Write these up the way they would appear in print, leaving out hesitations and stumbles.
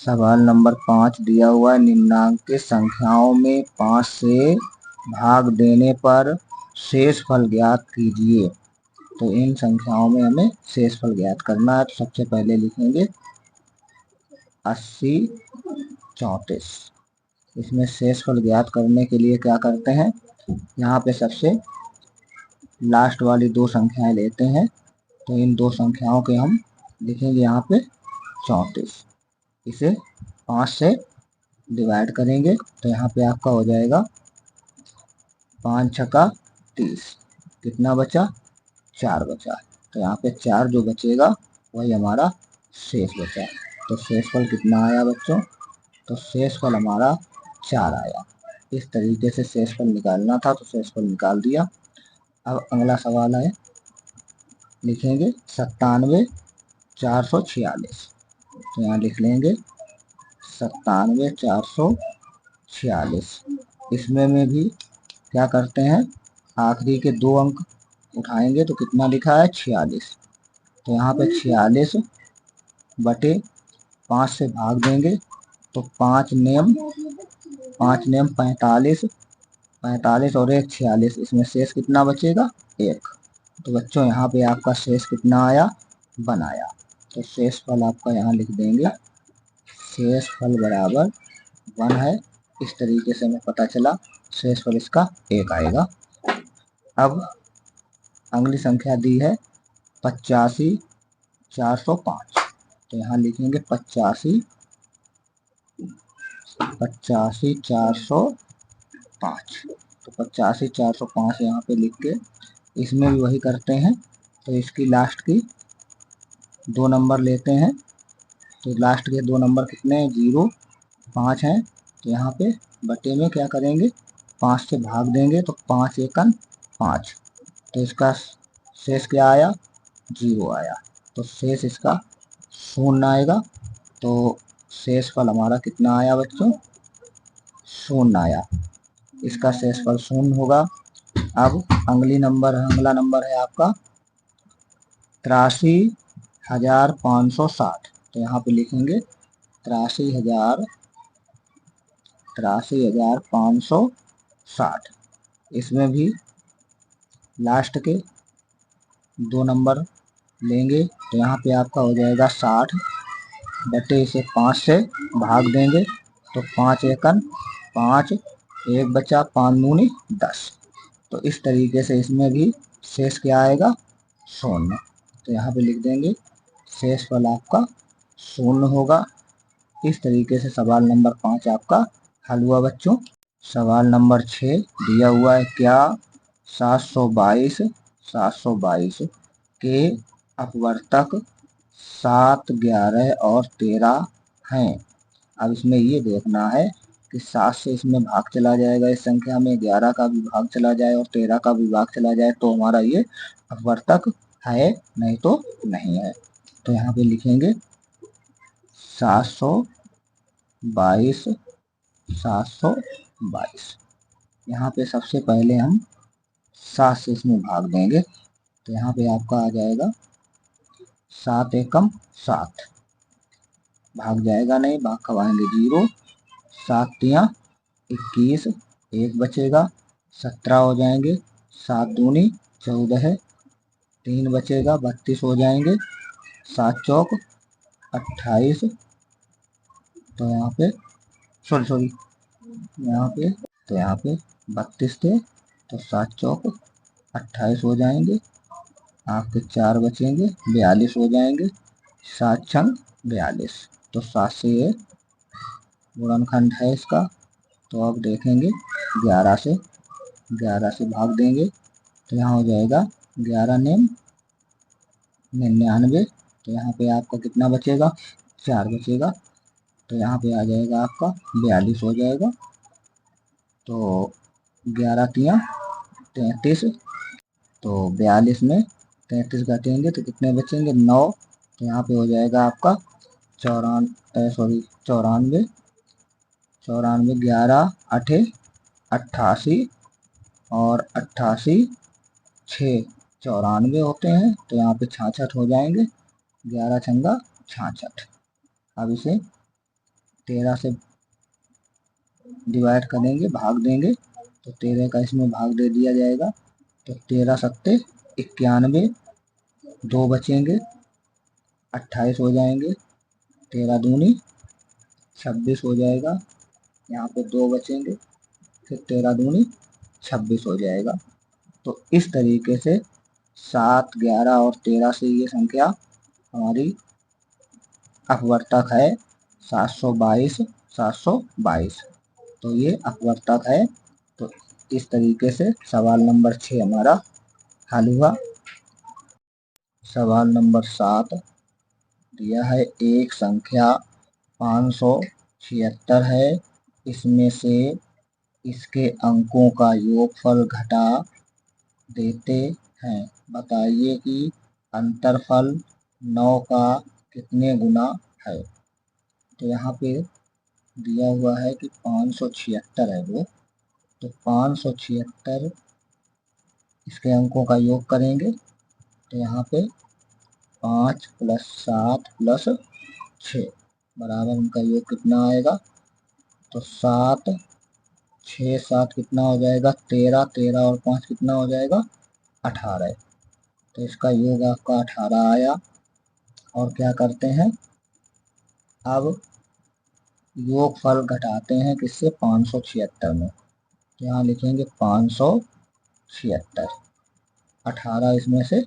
सवाल नंबर 5 दिया हुआ है, निम्नांकित संख्याओं में 5 से भाग देने पर शेष फल ज्ञात कीजिए। तो इन संख्याओं में हमें शेष फल ज्ञात करना है। तो सबसे पहले लिखेंगे 80 34। इसमें शेष फल ज्ञात करने के लिए क्या करते हैं, यहाँ पे सबसे लास्ट वाली दो संख्याएं लेते हैं। तो इन दो संख्याओं के हम लिखेंगे यहाँ पे 34। इसे 5 से डिवाइड करेंगे तो यहाँ पे आपका हो जाएगा 5 छक्का 30। कितना बचा, 4 बचा। तो यहाँ पे 4 जो बचेगा वही हमारा शेष बचा। तो शेषफल कितना आया बच्चों, तो शेषफल हमारा 4 आया। इस तरीके से शेषफल निकालना था, तो शेषफल निकाल दिया। अब अगला सवाल है, लिखेंगे 97 446। तो यहाँ लिख लेंगे 97 446। इसमें में भी क्या करते हैं, आखिरी के 2 अंक उठाएंगे तो कितना लिखा है 46। तो यहाँ पे 46 बटे 5 से भाग देंगे तो 5 नेम 45, 45 और 1 46। इसमें शेष कितना बचेगा 1। तो बच्चों यहाँ पे आपका शेष कितना आया, 1 आया। तो शेष फल आपका यहाँ लिख देंगे, शेष फल बराबर 1 है। इस तरीके से हमें पता चला शेष फल इसका 1 आएगा। अब अगली संख्या दी है 85 405। तो यहाँ लिखेंगे 85 405। तो 85 405 यहाँ पे लिख के इसमें भी वही करते हैं। तो इसकी लास्ट की 2 नंबर लेते हैं। तो लास्ट के 2 नंबर कितने हैं, 0 5 हैं। तो यहाँ पे बटे में क्या करेंगे, 5 से भाग देंगे तो 5 एकन 5। तो इसका शेष क्या आया, 0 आया। तो शेष इसका 0 आएगा। तो शेष फल हमारा कितना आया बच्चों, 0 आया। इसका शेष फल 0 होगा। अब अगला नंबर है आपका 83,560। तो यहाँ पे लिखेंगे 83,560। इसमें भी लास्ट के 2 नंबर लेंगे तो यहाँ पे आपका हो जाएगा 60 बटे इसे 5 से भाग देंगे तो 5 एकन 5, 1 बचा, 5 दूनी 10। तो इस तरीके से इसमें भी शेष क्या आएगा, 0। तो यहाँ पे लिख देंगे शेष फल आपका 0 होगा। इस तरीके से सवाल नंबर 5 आपका हल हुआ बच्चों। सवाल नंबर 6 दिया हुआ है, क्या 722 के अपवर्तक 7, 11 और 13 हैं। अब इसमें ये देखना है कि 7 से इसमें भाग चला जाएगा, इस संख्या में 11 का भी भाग चला जाए और 13 का भी भाग चला जाए तो हमारा ये अपवर्तक है, नहीं तो नहीं है। तो यहाँ पे लिखेंगे 722 722। यहाँ पे सबसे पहले हम 7 से इसमें भाग देंगे तो यहाँ पे आपका आ जाएगा 7 एकम 7। भाग जाएगा नहीं, भाग खवाएंगे 0। 7 तिया 21, 1 बचेगा, 17 हो जाएंगे। 7 दूनी 14 है, 3 बचेगा, 32 हो जाएंगे। 7 चौक 28। तो यहाँ पे सॉरी यहाँ पे 32 थे तो 7 चौक 28 हो जाएंगे। आपके 4 बचेंगे, 42 हो जाएंगे। 7 छंग 42। तो 7 से ये गुणनखंड है इसका। तो अब देखेंगे 11 से भाग देंगे तो यहाँ हो जाएगा 11 नेम 99। तो यहाँ पे आपका कितना बचेगा, 4 बचेगा। तो यहाँ पे आ जाएगा आपका 42 हो जाएगा। तो 11 तिया 33। तो 42 में 33 घटेंगे तो कितने बचेंगे, 9। तो यहाँ पे हो जाएगा आपका 94, 11 8 88 और 88 6 94 होते हैं। तो यहाँ पे 66 हो जाएंगे, 11 छंगा 66। अब इसे 13 से डिवाइड करेंगे, भाग देंगे, तो 13 का इसमें भाग दे दिया जाएगा। तो 13 सत्ते 91, 2 बचेंगे, 28 हो जाएंगे, 13 दूनी 26 हो जाएगा, यहाँ पे 2 बचेंगे, फिर 13 दूनी 26 हो जाएगा। तो इस तरीके से 7, 11 और 13 से ये संख्या हमारी अपवर्तक है 722, 722। तो ये अपवर्तक है। तो इस तरीके से सवाल नंबर 6 हमारा हल हुआ। सवाल नंबर 7 दिया है, एक संख्या 576 है, इसमें से इसके अंकों का योगफल घटा देते हैं, बताइए कि अंतरफल 9 का कितने गुना है। तो यहाँ पे दिया हुआ है कि 576 है वो, तो 576 इसके अंकों का योग करेंगे, तो यहाँ पे 5 + 7 + 6 बराबर उनका योग कितना आएगा। तो 7, 6, 7 कितना हो जाएगा 13, 13 और 5 कितना हो जाएगा 18। तो इसका योग आपका 18 आया। और क्या करते हैं, अब योगफल घटाते हैं किससे, 576 में। तो यहाँ लिखेंगे 576, 18 इसमें से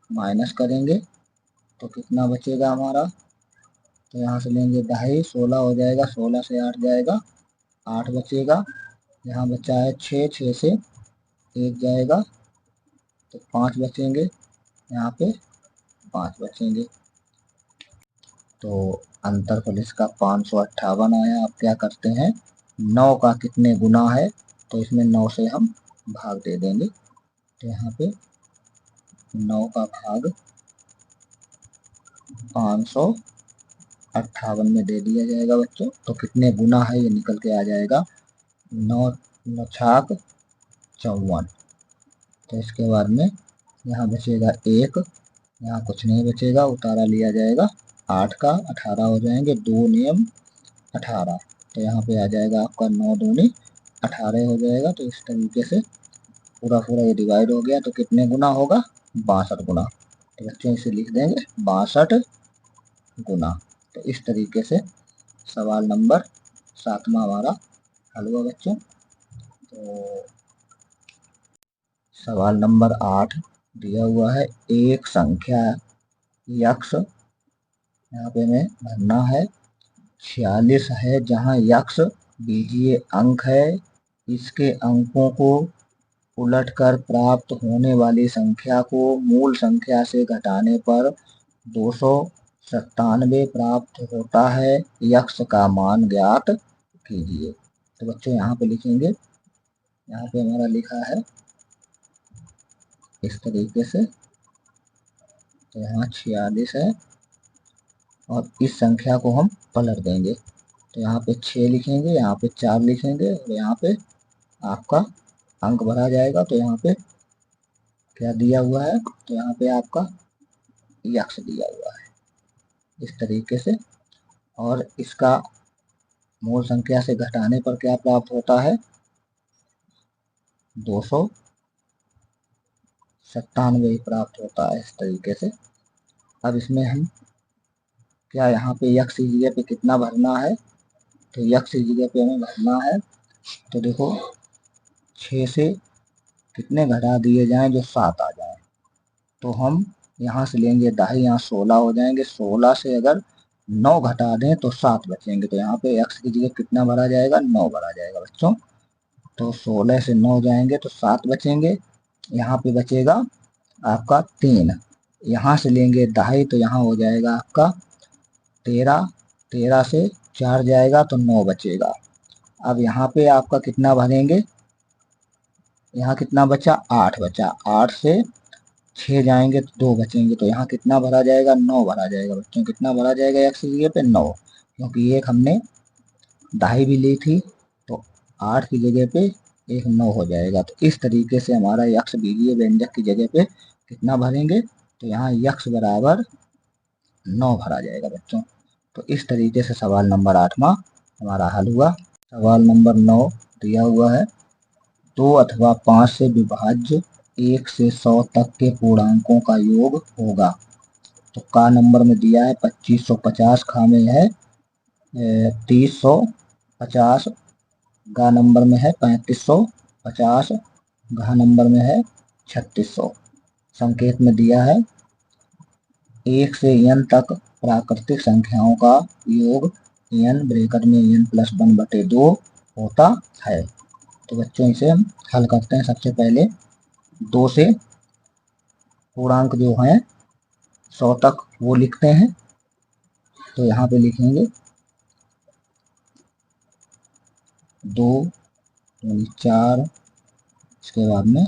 माइनस करेंगे, तो कितना बचेगा हमारा। तो यहाँ से लेंगे 2.5, 16 हो जाएगा, 16 से 8 जाएगा, 8 बचेगा। यहाँ बचा है 6, 6 से 1 जाएगा, तो 5 बचेंगे, यहाँ पे 5 बचेंगे। तो अंतरफल इसका 558 आया। अब क्या करते हैं, 9 का कितने गुना है, तो इसमें 9 से हम भाग दे देंगे। तो यहाँ पे 9 का भाग 558 में दे दिया जाएगा बच्चों। तो कितने गुना है ये निकल के आ जाएगा, 9 9 छाक 54। तो इसके बाद में यहाँ बचेगा 1, यहाँ कुछ नहीं बचेगा, उतारा लिया जाएगा। 8 का 18 हो जाएंगे, 2 नियम 18। तो यहाँ पे आ जाएगा आपका 9 दूनी 18 हो जाएगा। तो इस तरीके से पूरा पूरा ये डिवाइड हो गया। तो कितने गुना होगा, 62 गुना। तो बच्चों इसे लिख देंगे 62 गुना। तो इस तरीके से सवाल नंबर 7वां हमारा हल हुआ बच्चों। तो सवाल नंबर 8 दिया हुआ है, एक संख्या यक्ष, यहाँ पे हमें भरना है 46 है, जहाँ यक्ष बीजीय अंक है, इसके अंकों को उलटकर प्राप्त होने वाली संख्या को मूल संख्या से घटाने पर 297 प्राप्त होता है, यक्ष का मान ज्ञात कीजिए। तो बच्चों यहाँ पे लिखेंगे, यहाँ पे हमारा लिखा है इस तरीके से। तो यहाँ 46 है और इस संख्या को हम पलट देंगे। तो यहाँ पे 6 लिखेंगे, यहाँ पे 4 लिखेंगे और यहाँ पे आपका अंक भरा जाएगा। तो यहाँ पे क्या दिया हुआ है, तो यहाँ पे आपका यक्ष दिया हुआ है इस तरीके से। और इसका मूल संख्या से घटाने पर क्या प्राप्त होता है, 297 प्राप्त होता है इस तरीके से। अब इसमें हम क्या, यहाँ पे यक्ष की जगह पे कितना भरना है, तो यक्ष की जगह पे हमें भरना है। तो देखो 6 से कितने घटा दिए जाएं जो 7 आ जाए, तो हम यहाँ से लेंगे 2.5, यहाँ 16 हो जाएंगे, 16 से अगर 9 घटा दें तो 7 बचेंगे। तो यहाँ पे x की जगह कितना भरा जाएगा, 9 भरा जाएगा बच्चों। तो 16 से 9 जाएंगे तो 7 बचेंगे, यहाँ पे बचेगा आपका 3। यहाँ से लेंगे 2.5, तो यहाँ हो जाएगा आपका 13, 13 से 4 जाएगा तो 9 बचेगा। अब यहाँ पे आपका कितना भरेंगे, यहाँ कितना बचा, 8 बचा, 8 से 6 जाएंगे तो 2 बचेंगे। तो यहाँ कितना भरा जाएगा, 9 भरा जाएगा बच्चों। कितना भरा जाएगा x की जगह पे, 9, क्योंकि एक हमने 2.5 भी ली थी, तो 8 की जगह पे एक 9 हो जाएगा। तो इस तरीके से हमारा यक्ष बीजीय व्यंजक की जगह पे कितना भरेंगे, तो यहाँ यक्ष बराबर 9 भरा जाएगा बच्चों। तो इस तरीके से सवाल नंबर 8वां हमारा हल हुआ। सवाल नंबर 9 दिया हुआ है 2 अथवा 5 से विभाज्य 1 से 100 तक के पूर्णांकों का योग होगा। तो का नंबर में दिया है 2550, खा में है 3050, गा नंबर में है 3550, घा नंबर में है 3600। संकेत में दिया है 1 से n तक प्राकृतिक संख्याओं का योग n ब्रैकेट में n+1/2 होता है। तो बच्चों इसे हम हल करते हैं। सबसे पहले 2 से पूर्णांक जो हैं 100 तक वो लिखते हैं। तो यहाँ पे लिखेंगे 2 यानी 4, इसके बाद में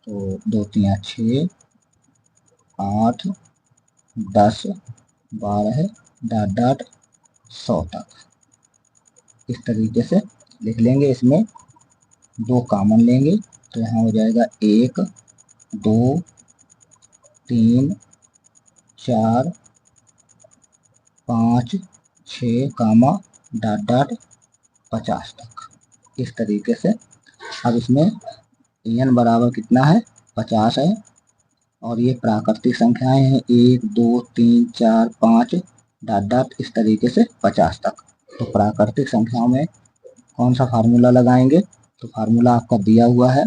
तो 2 3 6, 8 10 12 100 तक इस तरीके से लिख लेंगे। इसमें 2 कॉमन लेंगे तो यहाँ हो जाएगा 1 2 3 4 5 6 50 तक इस तरीके से। अब इसमें n बराबर कितना है 50 है और ये प्राकृतिक संख्याएं हैं 1 2 3 4 5 इस तरीके से 50 तक। तो प्राकृतिक संख्याओं में कौन सा फार्मूला लगाएंगे? तो फार्मूला आपका दिया हुआ है,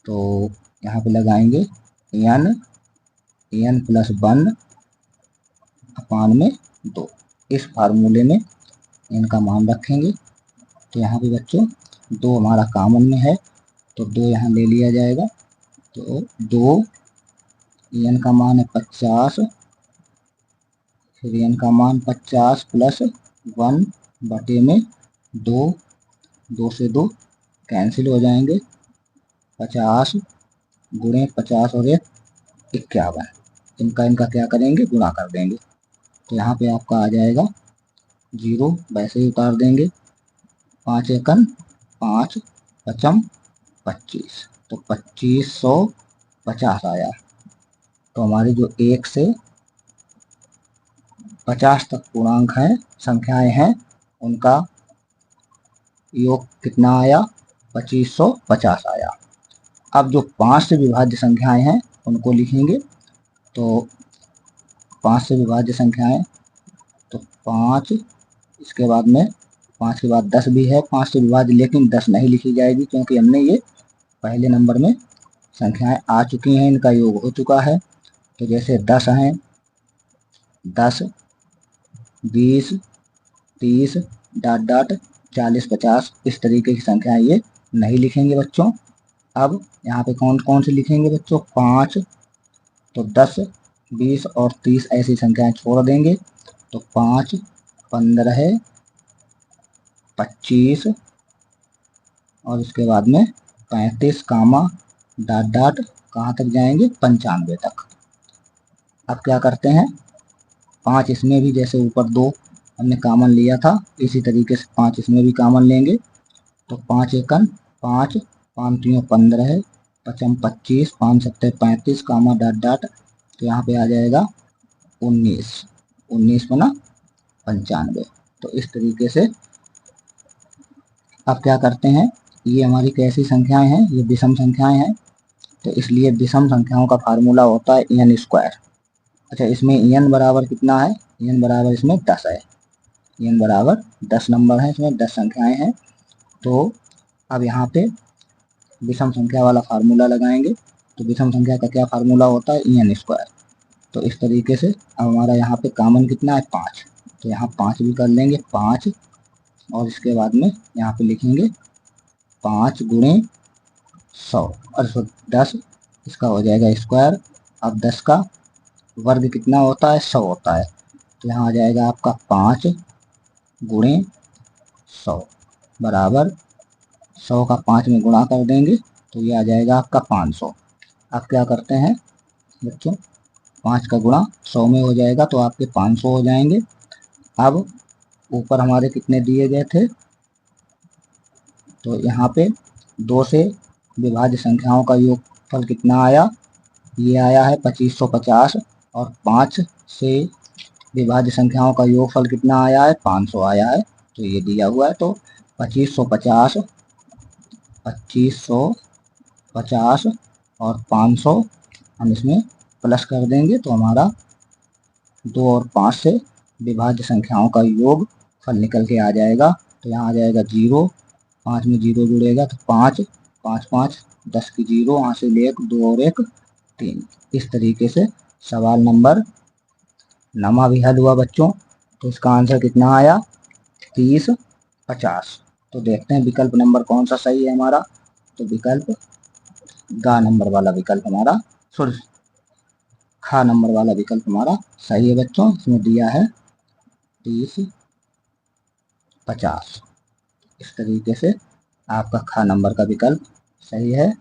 तो यहाँ पे लगाएंगे n+1/2। इस फार्मूले में n का मान रखेंगे। तो यहाँ पे बच्चों 2 हमारा कॉमन में है तो 2 यहाँ ले लिया जाएगा। तो 2 n का मान है 50, फिर n का मान 50 + 1/2, 2 से 2 कैंसिल हो जाएंगे, 50 गुणे 50 और 1 51। इनका क्या करेंगे गुणा कर देंगे। तो यहाँ पे आपका आ जाएगा 0, वैसे ही उतार देंगे। 5 एकन 5 पचम 25, तो 2550 आया। तो हमारी जो 1 से 50 तक पूर्णांक हैं संख्याएं हैं उनका योग कितना आया 2550 आया। अब जो 5 से विभाज्य संख्याएं हैं उनको लिखेंगे। तो 5 से विभाज्य संख्याएं तो 5, इसके बाद में 5 के बाद 10 भी है 5 से विभाज्य, लेकिन 10 नहीं लिखी जाएगी क्योंकि हमने ये पहले नंबर में संख्याएं आ चुकी हैं, इनका योग हो चुका है। तो जैसे 10 हैं 10 20 30 40 50 इस तरीके की संख्याएं ये नहीं लिखेंगे बच्चों। अब यहाँ पे कौन कौन से लिखेंगे बच्चों? 5, तो 10 20 और 30 ऐसी संख्याएं छोड़ देंगे। तो 5 15 25 और इसके बाद में 35 कहाँ तक जाएंगे 95 तक। अब क्या करते हैं 5 इसमें भी, जैसे ऊपर 2 हमने कॉमन लिया था इसी तरीके से 5 इसमें भी कॉमन लेंगे। तो 5 एकन 5 5 3 15 पचम 25 5 7 35 तो यहाँ पे आ जाएगा 19 19 बना 95। तो इस तरीके से अब क्या करते हैं, ये हमारी कैसी संख्याएं हैं? ये विषम संख्याएं हैं। तो इसलिए विषम संख्याओं का फार्मूला होता है n²। अच्छा, इसमें n बराबर कितना है? n बराबर इसमें 10 है। n बराबर 10 नंबर है, इसमें 10 संख्याएं हैं। तो अब यहाँ पे विषम संख्या वाला फार्मूला लगाएंगे। तो विषम संख्या का क्या फार्मूला होता है? n²। तो इस तरीके से अब हमारा यहाँ पे कॉमन कितना है 5, तो यहाँ 5 भी कर लेंगे 5 और इसके बाद में यहाँ पे लिखेंगे 5 गुणे 100 और 10, इसका हो जाएगा स्क्वायर। अब 10 का वर्ग कितना होता है? 100 होता है। तो यहाँ आ जाएगा आपका 5 गुणे 100 बराबर 100 का 5 में गुणा कर देंगे तो ये आ जाएगा आपका 500। अब क्या करते हैं बच्चों, 5 का गुणा 100 में हो जाएगा तो आपके 500 हो जाएंगे। अब ऊपर हमारे कितने दिए गए थे? तो यहाँ पे 2 से विभाज्य संख्याओं का योगफल कितना आया? ये आया है 2550 और 5 से विभाज्य संख्याओं का योगफल कितना आया है, 500 आया है, तो ये दिया हुआ है। तो 2550, 2550 और 500 हम इसमें प्लस कर देंगे, तो हमारा 2 और 5 से विभाज्य संख्याओं का योग फल निकल के आ जाएगा। तो यहाँ आ जाएगा 0, 5 में 0 जुड़ेगा तो 5, 5 5 10 की 0, यहाँ से 1 2 और 1 3। इस तरीके से सवाल नंबर 9 भी हल हुआ बच्चों। तो इसका आंसर कितना आया, 30 50। तो देखते हैं विकल्प नंबर कौन सा सही है हमारा। तो विकल्प गा नंबर वाला विकल्प हमारा, सॉरी खा नंबर वाला विकल्प हमारा सही है बच्चों। इसमें दिया है 30 50। इस तरीके से आपका खा नंबर का विकल्प सही है।